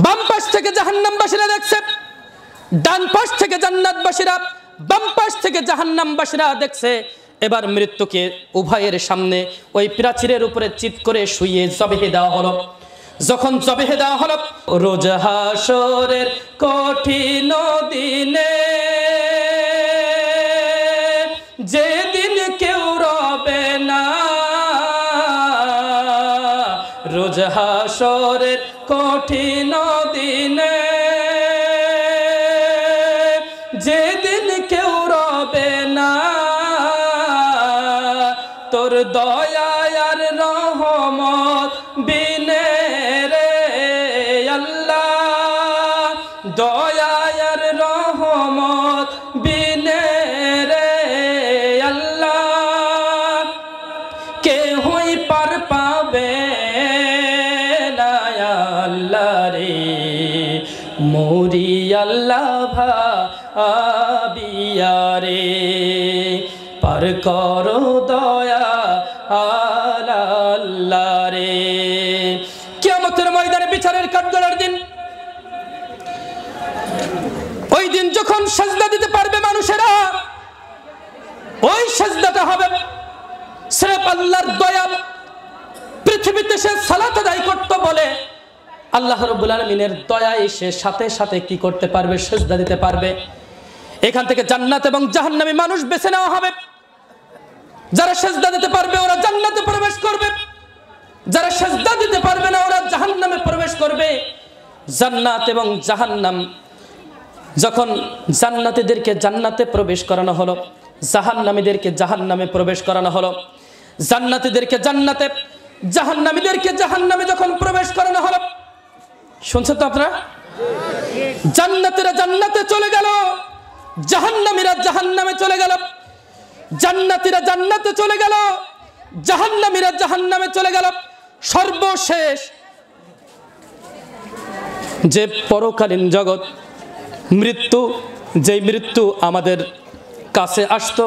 বাম পাশ থেকে জাহান্নামবাসীরা দেখছে, ডান পাশ থেকে জান্নাতবাসীরা, বাম পাশ থেকে জাহান্নামবাসীরা দেখছে। এবার মৃত্যুকে উভয়ের সামনে ওই প্রাচীরের উপরে চিৎ করে শুইয়ে জবেহে দেওয়া হলো। যখন জবেহে দেওয়া হলো, রোজ হাসরের কঠিন দিনে, যেদিন কেউ রবে না, রোজ হাসরের কঠিন দিনে, যেদিন কেউ রবে না, তোর দয়া আর রহমত বিনে রে আল্লাহ, দয়া আর রহমত বিনে রে আল্লাহ, কেহই পার পাবে না আল্লাহ রে, মোরি আল্লাহ ভাবিয়া রে, পার করো দয়া আল্লাহ রে। কিয়ামতের ময়দানে বিচারের কাঠগড়ার দিন, ওই দিন যখন সাজদা দিতে পারবে মানুষেরা, ওই সাজদাটা হবে সির্ফ আল্লাহর দয়া। পৃথিবীতে সে সালাত আদায় করতে বলে, আল্লাহ রাব্বুল আলামিনের দয়ায় সে সাথে সাথে কি করতে পারবে? সাজদা দিতে পারবে। এখান থেকে জান্নাত এবং জাহান্নামী মানুষ বেছে নেওয়া হবে। যারা সাজদা দিতে পারবে ওরা জান্নাতে প্রবেশ করবে, যারা সাজদা দিতে পারবে না ওরা জাহান্নামে প্রবেশ করবে। জান্নাত এবং জাহান্নাম, যখন জান্নাতীদেরকে জান্নাতে প্রবেশ করানো হলো, জাহান্নামীদেরকে জাহান্নামে প্রবেশ করানো হলো, জান্নাতীদেরকে জান্নাতে, জাহান্নামীদেরকে জাহান্নামে যখন প্রবেশ করানো হলো, শুনছেন তো আপনারা? জান্নাতীরা জান্নাতে চলে গেল, জাহান্নামীরা জাহান্নামে চলে গেল। জান্নাতীরা জান্নাতে চলে গেল, জাহান্নামীরা জাহান্নামে চলে গেল। সর্বশেষ যে পরকালীন জগৎ, মৃত্যু, যেই মৃত্যু আমাদের কাছে আসতো,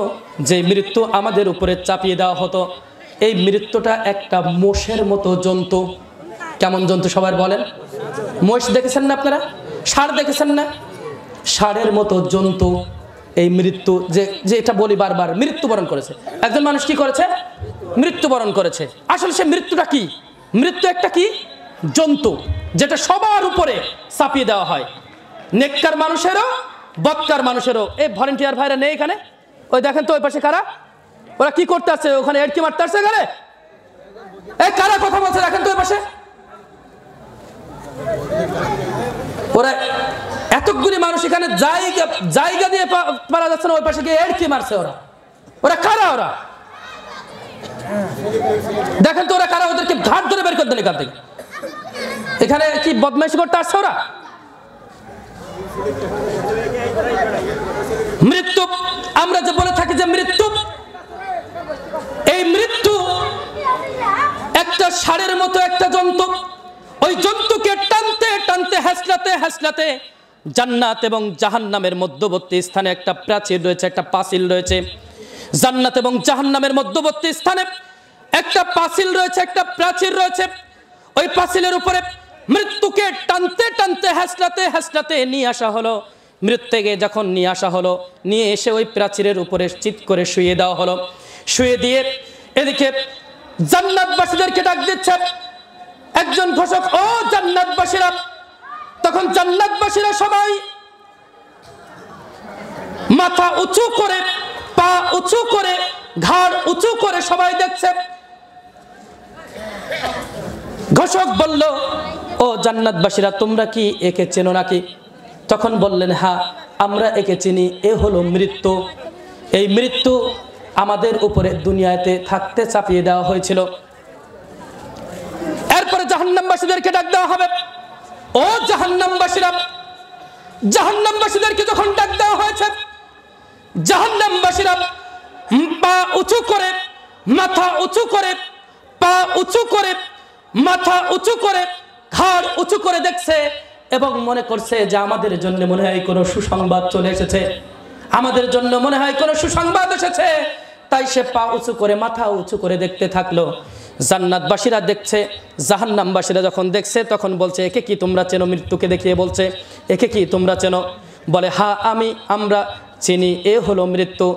যেই মৃত্যু আমাদের উপরে চাপিয়ে দেওয়া হতো, এই মৃত্যুটা একটা মোষের মতো জন্তু। কেমন জন্তু সবাই বলেন? মোষ দেখেছেন না আপনারা? ষাঁড় দেখেছেন না? ষাঁড়ের মতো জন্তু এই মৃত্যু, যে এটা বলি বারবার, মৃত্যুবরণ করেছে। একজন মানুষ কি করেছে? মৃত্যুবরণ করেছে। আসলে সে মৃত্যুটা কি? মৃত্যু একটা কি জন্তু, যেটা সবার উপরে চাপিয়ে দেওয়া হয়, নেককার মানুষেরও বদকার মানুষেরও। এই ভলেন্টিয়ার ভাইরা নেই এখানে? ওই দেখেন তো ওই পাশে কারা, ওরা কি করতে আসছে? ওখানে এডকি মারতে আসছে এখানে? এই কারা কথা বলছে দেখেন তো ওই পাশে? ওরা এতগুলি মানুষ এখানে জায়গা দিয়ে পারা যাচ্ছে না, ওই পাশে গিয়ে এডকি মারছে। ওরা কারা? ওরা দেখেন তো ওরা কারা, ওদেরকে ঘাট ধরে বের করে দেন এখান থেকে। এখানে কি বদমাইশি করতে আসছে ওরা? মৃত্যু, আমরা যে বলে থাকি যে মৃত্যু, এই মৃত্যু একটা ষাঁড়ের মতো একটা জন্তু। ওই জন্তুকে টানতে টানতে, হাসলাতে হাসলাতে জান্নাত এবং জাহান্নামের মধ্যবর্তী স্থানে একটা প্রাচীর রয়েছে, একটা পাঁচিল রয়েছে। জান্নাত এবং জাহান্নামের মধ্যবর্তী স্থানে একটা পাঁচিল রয়েছে, একটা প্রাচীর রয়েছে। ওই পাঁচিলের উপরে মৃত্যুকে টানতে টানতে, হাসলাতে হাসলাতে নিয়ে আসা হলো। মৃত্যুকে যখন নিয়ে আসা হলো, নিয়ে এসে ওই প্রাচীরের উপরে চিৎ করে শুয়ে দেওয়া হলো। শুয়ে দিয়ে এদিকে জান্নাতবাসীদেরকে ডাক দিচ্ছে একজন ঘোষক, ও জান্নাতবাসীরা। তখন জান্নাতবাসীরা সবাই মাথা উঁচু করে, পা উঁচু করে, ঘাড় উঁচু করে সবাই দেখছে। ঘোষক বলল, ও জান্নাতবাসীরা, তোমরা কি একে চেনো নাকি? তখন বললেন, হ্যাঁ আমরা একে চিনি, এ হলো মৃত্যু। এই মৃত্যু আমাদের উপরে দুনিয়াতে থাকতে চাপিয়ে দেওয়া হয়েছিল। এরপরে জাহান্নামবাসীদেরকে ডাক দেওয়া হবে, ও জাহান্নামবাসীরা। জাহান্নামবাসীদেরকে যখন ডাক দেওয়া হয়েছে, জাহান্নামবাসীরা পা উঁচু করে, মাথা উঁচু করে, পা উঁচু করে, মাথা উঁচু করে, ঘাড় উঁচু করে দেখছে এবং মনে করছে যে আমাদের জন্য মনে হয় কোনো সুসংবাদ চলে এসেছে, আমাদের জন্য মনে হয় কোনো সুসংবাদ এসেছে। তাই সে পা উঁচু করে, মাথা উঁচু করে দেখতে থাকলো জান্নাতবাসীরা দেখছে, জাহান্নামবাসীরা যখন দেখছে তখন বলছে, একে কি তোমরা চেনো? মৃত্যুকে দেখিয়ে বলছে, একে কি তোমরা চেনো? বলে, হ্যাঁ আমরা চিনি, এ হলো মৃত্যু।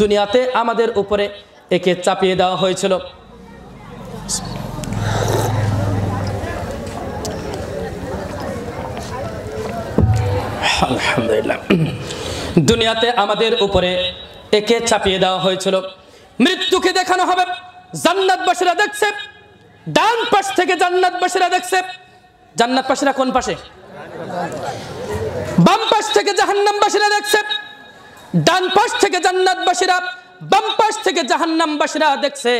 দুনিয়াতে আমাদের উপরে একে চাপিয়ে দেওয়া হয়েছিল। আলহামদুলিল্লাহ, দুনিয়াতে আমাদের উপরে একে চাপিয়ে দেওয়া হয়েছিল। মৃত্যুকে দেখানো হবে, জান্নাতবাসীরা দেখছে, ডান পাশ থেকে জান্নাতবাসীরা দেখছে। জান্নাতবাসীরা কোন পাশে? বাম পাশ থেকে জাহান্নামবাসীরা দেখছে। ডান পাশ থেকে জান্নাতবাসীরা, বাম পাশ থেকে জাহান্নামবাসীরা দেখছে।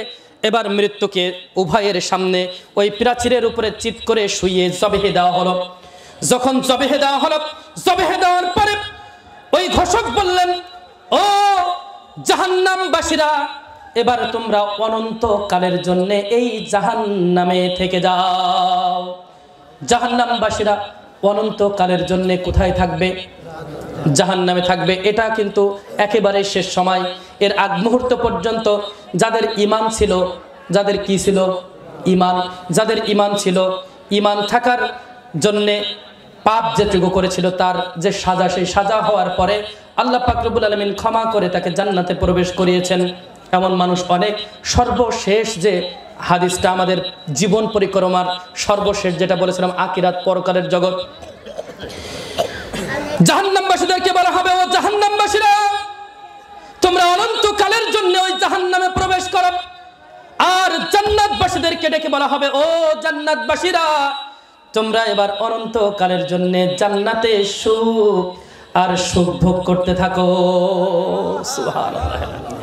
এবার মৃত্যুকে উভয়ের সামনে ওই প্রাচীরের উপরে চিৎ করে শুইয়ে জবেহে দেওয়া হলো। যখন জবেহে দেওয়া হলো, জবেহে দেওয়ার পরে ওই ঘোষক বললেন, ও জাহান্নামবাসীরা, এবার তোমরা অনন্তকালের জন্য এই জাহান্নামে থেকে যাও। জাহান্নামবাসীরা অনন্তকালের জন্য কোথায় থাকবে? জাহান্নামে থাকবে। এটা কিন্তু একেবারে শেষ সময়। এর আগ মুহূর্ত পর্যন্ত যাদের ঈমান ছিল, যাদের কি ছিল? ঈমান। যাদের ঈমান ছিল, ঈমান থাকার জন্যে পাপ যেটুকু করেছিল তার যে সাজা, সেই সাজা হওয়ার পরে আল্লাহ পাক রব্বুল আলামিন ক্ষমা করে তাকে জান্নাতে প্রবেশ করিয়েছেন। এমন মানুষ অনেক। সর্বশেষ যে হাদিসটা আমাদের জীবন পরিক্রমার সর্বশেষ যেটা বলেছিলাম, আখিরাত পরকালের জগৎ, জাহান্নামবাসীদেরকে বলা হবে, ও জাহান্নামবাসীরা, তোমরা অনন্তকালের জন্য ওই জাহান্নামে প্রবেশ করো। আর জান্নাতবাসীদেরকে ডেকে বলা হবে, ও জান্নাতবাসীরা, তোমরা এবার অনন্তকালের জন্য জান্নাতে সুখ আর সুখ ভোগ করতে থাকো। সুবহানাল্লাহ।